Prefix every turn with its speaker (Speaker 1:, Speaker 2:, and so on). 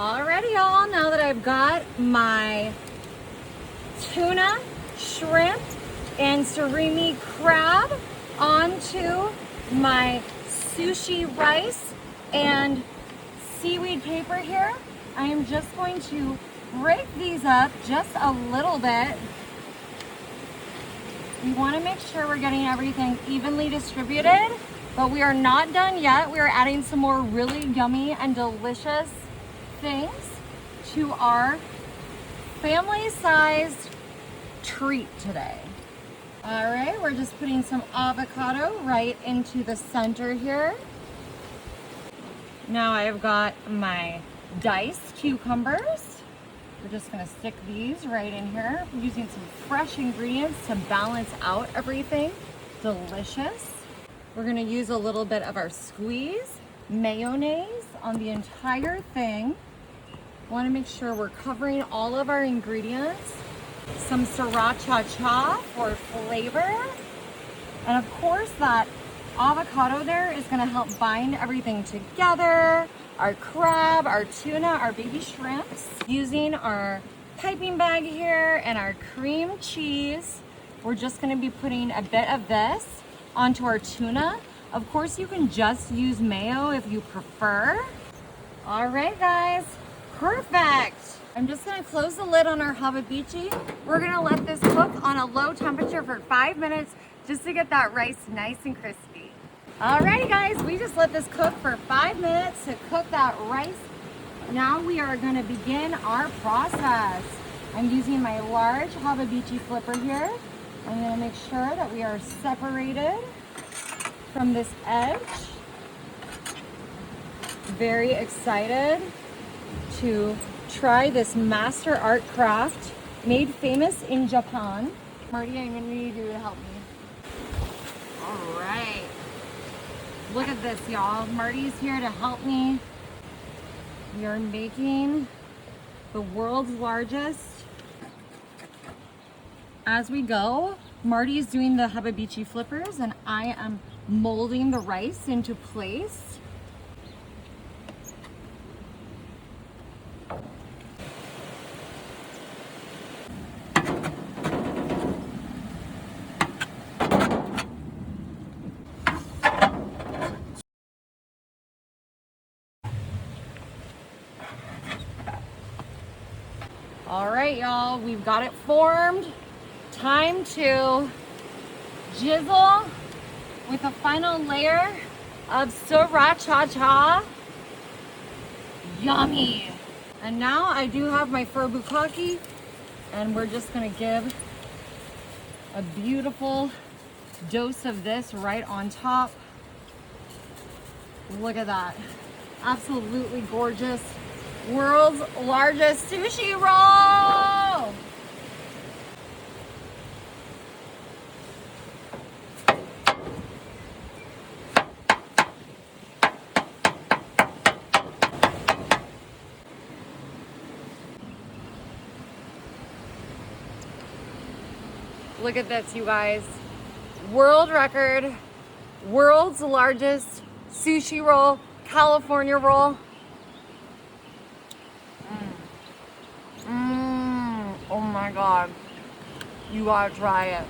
Speaker 1: Alrighty, y'all, now that I've got my tuna, shrimp, and surimi crab onto my sushi rice and seaweed paper here, I am just going to break these up just a little bit. We want to make sure we're getting everything evenly distributed, but we are not done yet. We are adding some more really yummy and delicious things to our family-sized treat today. All right, we're just putting some avocado right into the center here. Now I've got my diced cucumbers. We're just gonna stick these right in here, using some fresh ingredients to balance out everything. Delicious. We're gonna use a little bit of our squeeze mayonnaise on the entire thing. Want to make sure we're covering all of our ingredients. Some sriracha for flavor. And of course that avocado there is going to help bind everything together. Our crab, our tuna, our baby shrimps. Using our piping bag here and our cream cheese, we're just going to be putting a bit of this onto our tuna. Of course you can just use mayo if you prefer. All right guys. Perfect. I'm just gonna close the lid on our hamabichi. We're gonna let this cook on a low temperature for 5 minutes just to get that rice nice and crispy. Alrighty guys, we just let this cook for 5 minutes to cook that rice. Now we are gonna begin our process. I'm using my large hamabichi flipper here. I'm gonna make sure that we are separated from this edge. Very excited to try this master art craft made famous in Japan. Marty, I'm gonna need you to help me. All right. Look at this, y'all. Marty's here to help me. We are making the world's largest. As we go, Marty's doing the hamabichi flippers and I am molding the rice into place. All right, y'all, we've got it formed. Time to jizzle with a final layer of sriracha. Yummy. And now I do have my furbukake, and we're just gonna give a beautiful dose of this right on top. Look at that. Absolutely gorgeous. World's largest sushi roll! Look at this, you guys. World record, world's largest sushi roll, California roll. Oh my God, you gotta try it.